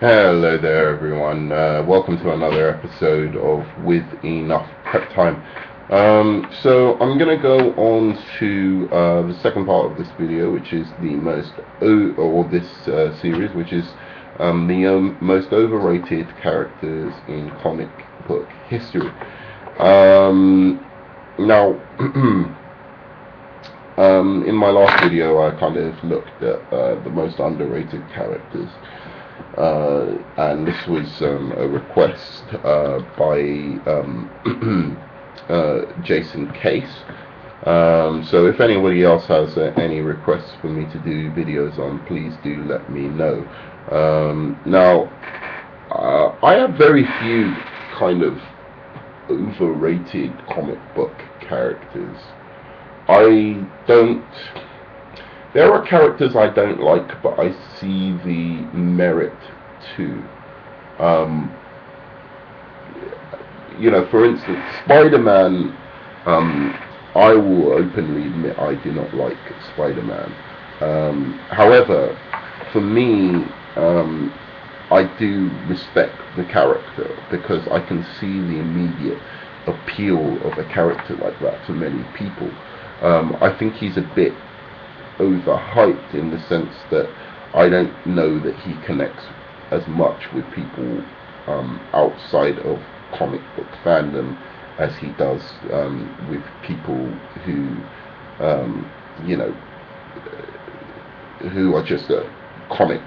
Hello there, everyone. Welcome to another episode of With Enough Prep Time. So I'm going to go on to the second part of this video, which is the series, which is the most overrated characters in comic book history. Now, in my last video, I kind of looked at the most underrated characters. And this was a request by Jason Case. So if anybody else has any requests for me to do videos on, please do let me know. Now, I have very few kind of overrated comic book characters. I don't. There are characters I don't like, but I see the merit to. For instance, Spider-Man. I will openly admit I do not like Spider-Man. However, for me, I do respect the character because I can see the immediate appeal of a character like that to many people. I think he's a bit overhyped in the sense that I don't know that he connects as much with people outside of comic book fandom as he does with people who who are just comic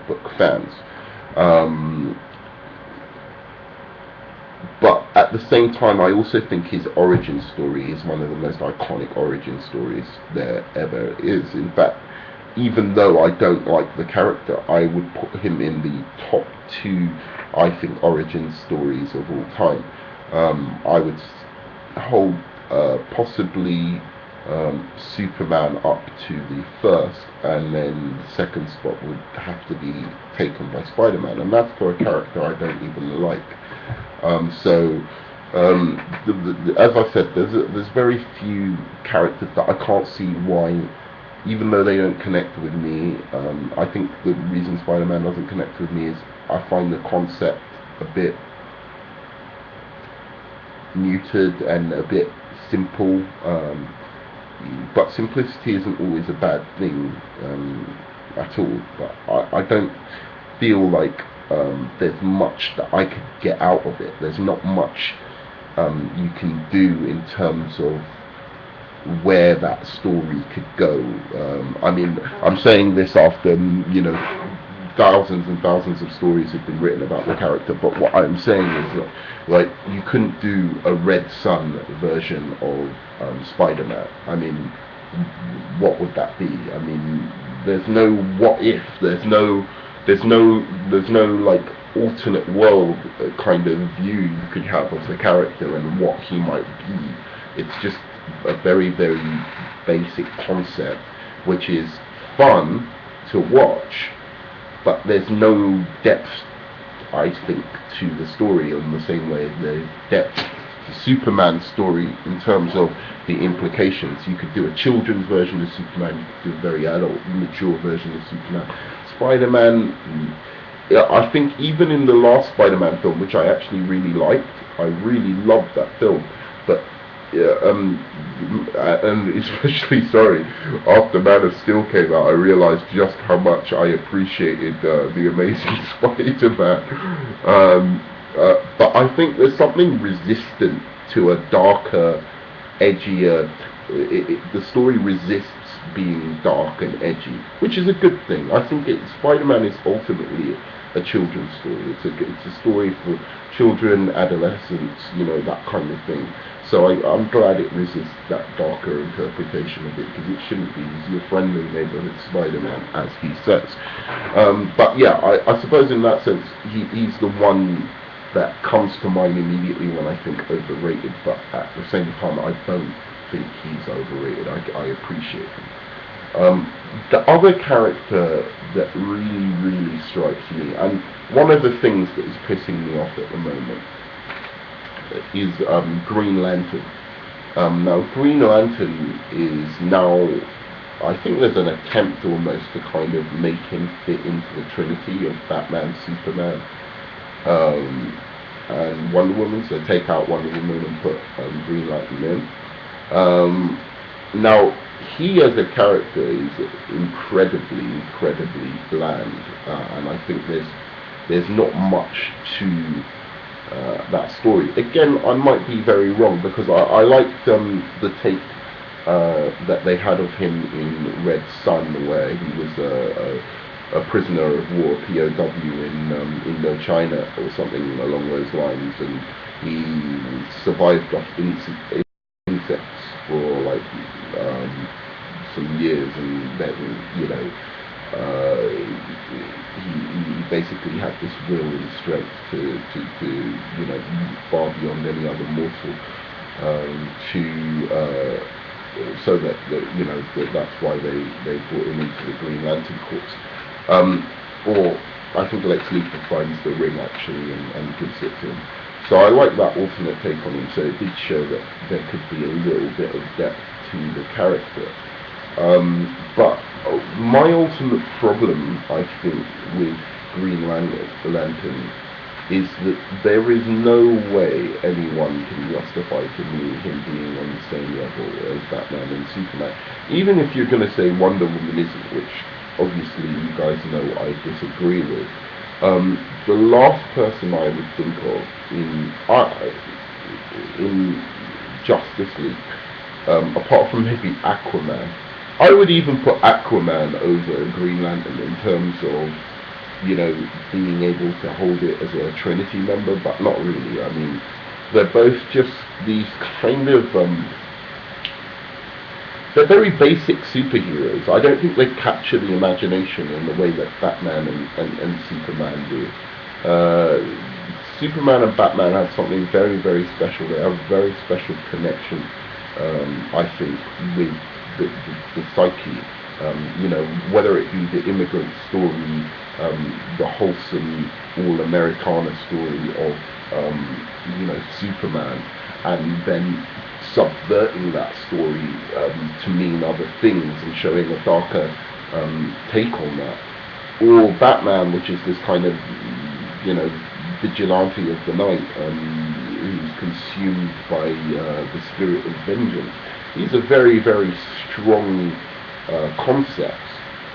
book fans. But at the same time, I also think his origin story is one of the most iconic origin stories there ever is. In fact, even though I don't like the character, I would put him in the top two, I think, origin stories of all time. I would hold possibly Superman up to the first, and then the second spot would have to be taken by Spider-Man, and that's for a character I don't even like. As I said, there's very few characters that I can't see why, even though they don't connect with me. I think the reason Spider-Man doesn't connect with me is I find the concept a bit muted and a bit simple. But simplicity isn't always a bad thing at all. But I don't feel like there's much that I could get out of it. There's not much you can do in terms of where that story could go. I mean, I'm saying this after thousands and thousands of stories have been written about the character, but what I'm saying is that, like, you couldn't do a Red Sun version of Spider-Man. I mean, what would that be? I mean, there's no what if. There's no like alternate world kind of view you could have of the character and what he might be. It's just a very, very basic concept, which is fun to watch, but there's no depth, I think, to the story in the same way there's depth to Superman's story in terms of the implications. You could do a children's version of Superman, you could do a very adult, mature version of Superman. Spider-Man, I think even in the last Spider-Man film, which I actually really liked, I really loved that film, but and especially, after Man of Steel came out, I realized just how much I appreciated the Amazing Spider-Man. But I think there's something resistant to a darker, edgier. The story resists being dark and edgy, which is a good thing. I think Spider-Man is ultimately a children's story. It's a story for children, adolescents, that kind of thing. So I'm glad it resists that darker interpretation of it, because it shouldn't be. He's your friendly neighborhood Spider-Man, as he says. But yeah, I suppose in that sense, he's the one that comes to mind immediately when I think overrated, but at the same time, I don't think he's overrated. I appreciate him. The other character that really, really strikes me, and one of the things that is pissing me off at the moment, is Green Lantern. Now, Green Lantern is now I think there's an attempt almost to kind of make him fit into the trinity of Batman, Superman, um, and Wonder Woman. So take out Wonder Woman and put Green Lantern in. Now, he as a character is incredibly bland, and I think there's not much to that story. Again, I might be very wrong, because I liked the take that they had of him in Red Sun, where he was a prisoner of war, POW in Indochina or something along those lines, and he survived off insects for like some years, and then he basically had this will and strength to far beyond any other mortal, to so that's why they brought him into the Green Lantern Corps. Or I think Lex Luthor finds the ring actually and gives it to him. So I like that alternate take on him. So it did show that there could be a little bit of depth to the character. But my ultimate problem, I think, with Green Lantern is that there is no way anyone can justify to me him being on the same level as Batman and Superman. Even if you're going to say Wonder Woman isn't, which obviously you guys know I disagree with. The last person I would think of in Justice League, apart from maybe Aquaman, I would even put Aquaman over Green Lantern in terms of, being able to hold it as a Trinity member, but not really. I mean, they're both just these kind of, they're very basic superheroes. I don't think they capture the imagination in the way that Batman and Superman do. Superman and Batman have something very special. They have a very special connection, I think, with the psyche. Whether it be the immigrant story, the wholesome all-Americana story of Superman, and then subverting that story to mean other things and showing a darker take on that, or Batman, which is this kind of vigilante of the night, who's consumed by the spirit of vengeance. These are very strong concepts.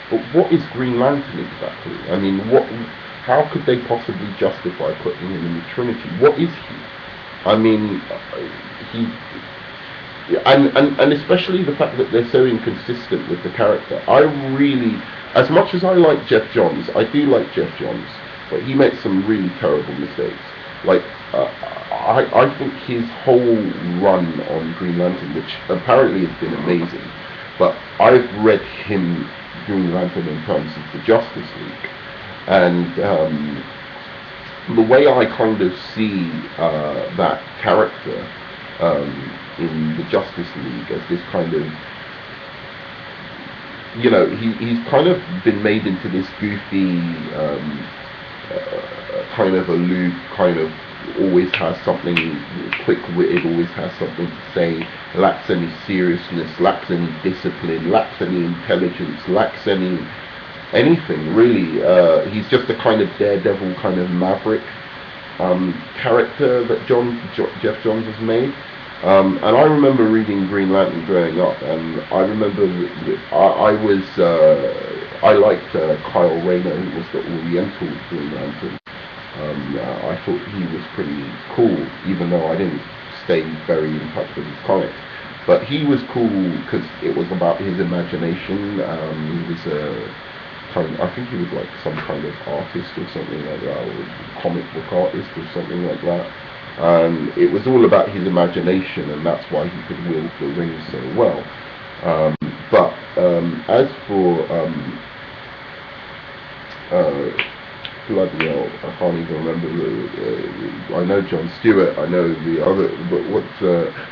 But what is Green Lantern exactly? I mean, how could they possibly justify putting him in the Trinity? What is he? I mean, and especially the fact that they're so inconsistent with the character. I really, as much as I like Jeff Johns, I do like Jeff Johns, but he makes some really terrible mistakes. Like, I think his whole run on Green Lantern, which apparently has been amazing, but I've read him, Green Lantern, in terms of the Justice League, and the way I kind of see that character in the Justice League as this kind of, he's kind of been made into this goofy, kind of aloof, kind of always has something quick-witted, always has something to say, lacks any seriousness, lacks any discipline, lacks any intelligence, lacks anything really. He's just a kind of daredevil, kind of maverick character that Jeff Johns has made. And I remember reading Green Lantern growing up, and I remember I liked Kyle Rayner, who was the Oriental Green Lantern. I thought he was pretty cool, even though I didn't stay very in touch with his comics. But he was cool because it was about his imagination. He was I think he was like some kind of artist or something like that, or a comic book artist or something like that. And it was all about his imagination, and that's why he could wield the ring so well. But as for bloody hell, I can't even remember I know John Stewart, I know the other, but what's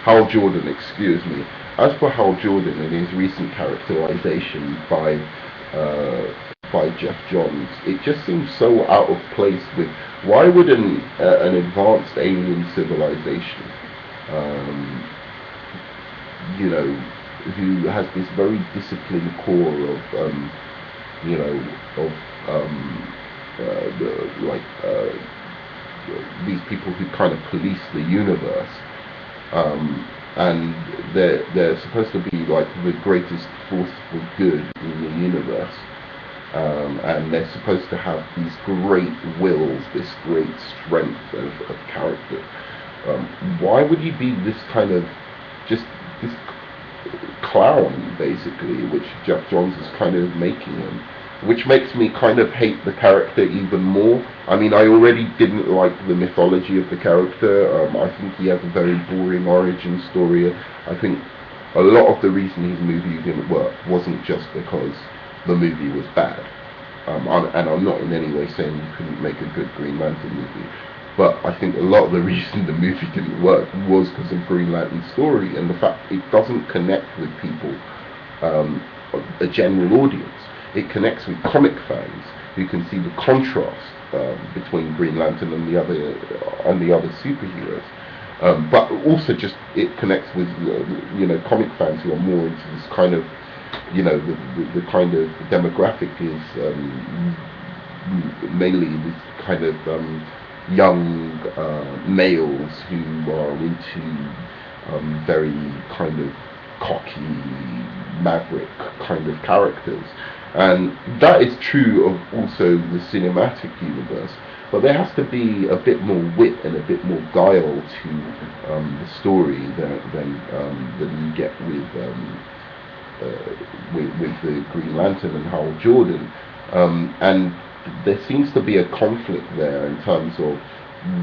Hal Jordan, excuse me. As for Hal Jordan and his recent characterization by Jeff Johns, it just seems so out of place with, why would an advanced alien civilization, who has this very disciplined core of you know, of like these people who kind of police the universe, and they're supposed to be like the greatest force for good in the universe, and they're supposed to have these great wills, this great strength of character. Why would he be this kind of just this clown, basically, which Jeff Johns is kind of making him, which makes me kind of hate the character even more. I mean, I already didn't like the mythology of the character. I think he has a very boring origin story. I think a lot of the reason his movie didn't work wasn't just because the movie was bad. And I'm not in any way saying you couldn't make a good Green Lantern movie, but I think a lot of the reason the movie didn't work was because of Green Lantern's story and the fact it doesn't connect with people, a general audience. It connects with comic fans who can see the contrast between Green Lantern and the other superheroes. But also just it connects with comic fans who are more into this kind of the kind of demographic is mainly this kind of young males who are into very kind of cocky, maverick kind of characters. And that is true of also the cinematic universe, but there has to be a bit more wit and a bit more guile to the story than you get with the Green Lantern and Hal Jordan. And there seems to be a conflict there in terms of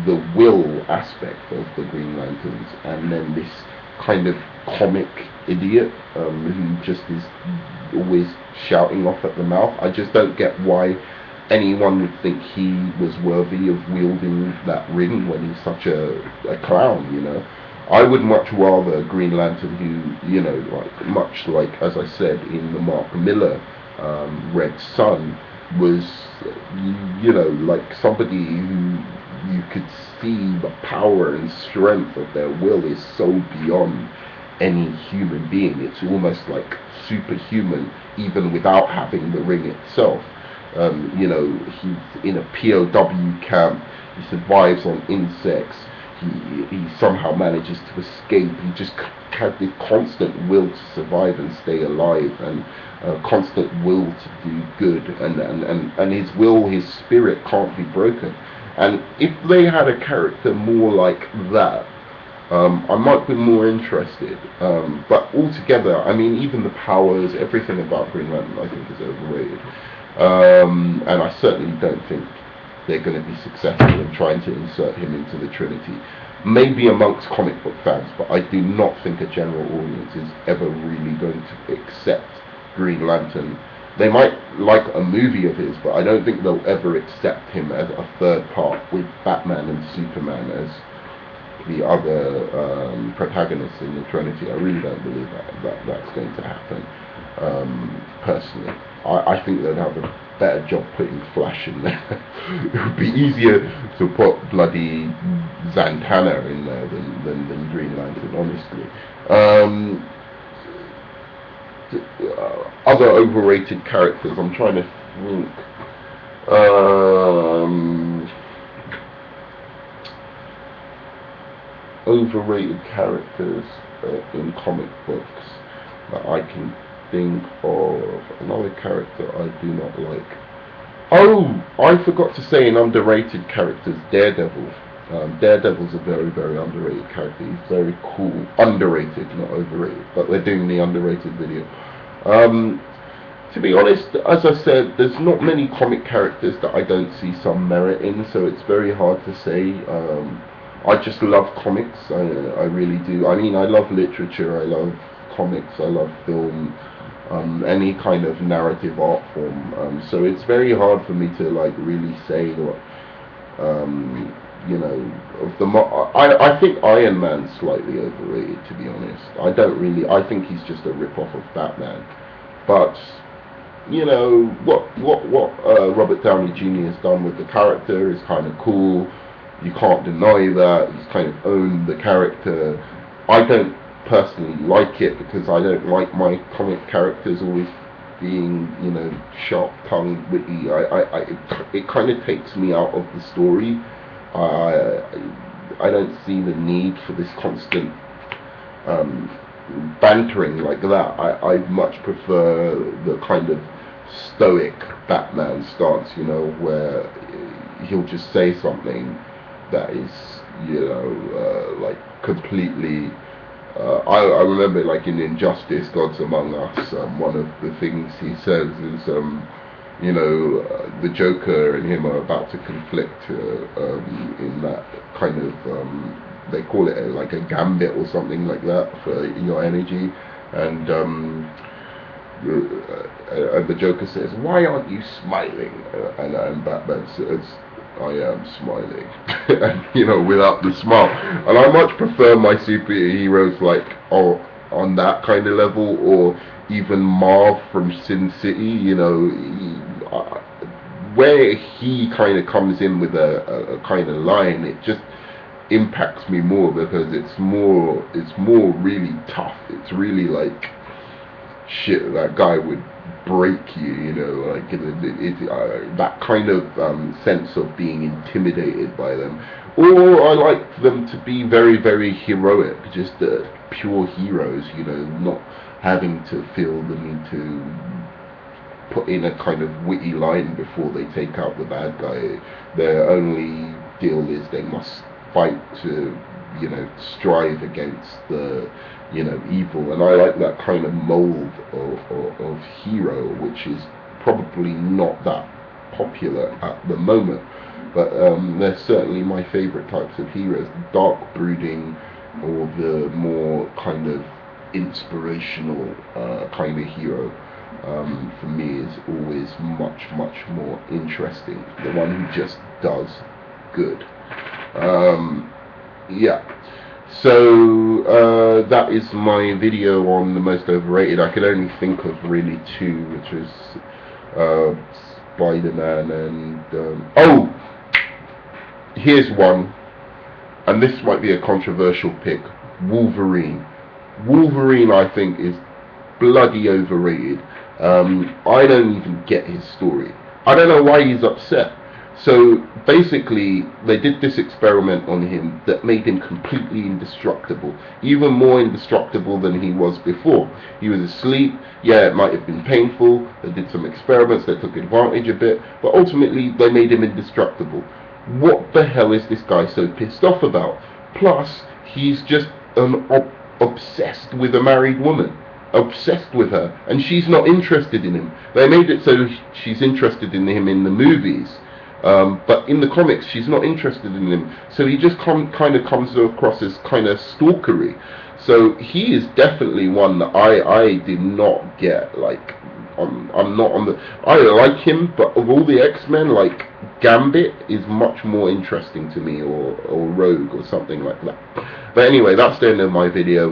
the will aspect of the Green Lanterns, and then this kind of comic idiot who just is always shouting off at the mouth. I just don't get why anyone would think he was worthy of wielding that ring when he's such a clown. I would much rather a Green Lantern who, like much like, as I said in the Mark Miller Red Sun, was, like somebody who you could see the power and strength of their will is so beyond any human being. It's almost like superhuman, even without having the ring itself. He's in a POW camp. He survives on insects. He somehow manages to escape. He just has this constant will to survive and stay alive, and constant will to do good, and his will, his spirit can't be broken. And if they had a character more like that, I might be more interested. But altogether, I mean, even the powers, everything about Green Lantern, I think is overrated. And I certainly don't think they're going to be successful in trying to insert him into the Trinity. Maybe amongst comic book fans, but I do not think a general audience is ever really going to accept Green Lantern. They might like a movie of his, but I don't think they'll ever accept him as a third part with Batman and Superman as the other protagonists in the Trinity. I really don't believe that's going to happen. Personally, I think they'd have a better job putting Flash in there. It would be easier to put bloody Zatanna in there than Green Lantern, honestly. Other overrated characters, I'm trying to think. Overrated characters in comic books that I can think of. Another character I do not like. Oh, I forgot to say in underrated characters, Daredevil. Daredevil's a very, very underrated character. He's very cool. Underrated, not overrated. But we're doing the underrated video. To be honest, as I said, there's not many comic characters that I don't see some merit in, so it's very hard to say. I just love comics. I really do. I mean, I love literature. I love comics. I love film. Any kind of narrative art form. So it's very hard for me to like really say what. I think Iron Man's slightly overrated, to be honest. I think he's just a rip-off of Batman. But what Robert Downey Jr. has done with the character is kind of cool. You can't deny that. He's kind of owned the character. I don't personally like it, because I don't like my comic characters always being, you know, sharp-tongued, witty. It kind of takes me out of the story. I don't see the need for this constant bantering like that. I much prefer the kind of stoic Batman stance, you know, where he'll just say something that is, you know, like completely. I remember, like in Injustice, Gods Among Us, one of the things he says is, you know, the Joker and him are about to conflict in that kind of, they call it like a gambit or something like that for your energy, and the Joker says, "Why aren't you smiling?" And Batman says, "I am smiling," and, you know, without the smile. And I much prefer my superheroes like on that kind of level, or even Marv from Sin City. You know, where he kind of comes in with a kind of line, it just impacts me more, because it's more really tough. It's really like, shit, that guy would break you, you know, like that kind of sense of being intimidated by them. Or I like them to be very, very heroic, just pure heroes, you know, not having to feel the need to put in a kind of witty line before they take out the bad guy. Their only deal is they must fight to, you know, strive against the, you know, evil. And I like that kind of mold of hero, which is probably not that popular at the moment, but they're certainly my favorite types of heroes. Dark brooding, or the more kind of inspirational kind of hero, for me is always much more interesting. The one who just does good. Yeah. So that is my video on the most overrated. I could only think of really two, which was Spider-Man and oh, here's one, and this might be a controversial pick. Wolverine. Wolverine, I think, is bloody overrated. I don't even get his story. I don't know why he's upset. So basically, they did this experiment on him that made him completely indestructible, even more indestructible than he was before. He was asleep. Yeah, it might have been painful. They did some experiments. They took advantage of it, but ultimately they made him indestructible. What the hell is this guy so pissed off about? Plus, he's just obsessed with a married woman. Obsessed with her, and she's not interested in him. They made it so she's interested in him in the movies, but in the comics she's not interested in him. So he just kind of comes across as kind of stalkery. So he is definitely one that I did not get. Like, I'm not on the. I like him, but of all the X-Men, like Gambit is much more interesting to me, or Rogue or something like that. But anyway, that's the end of my video.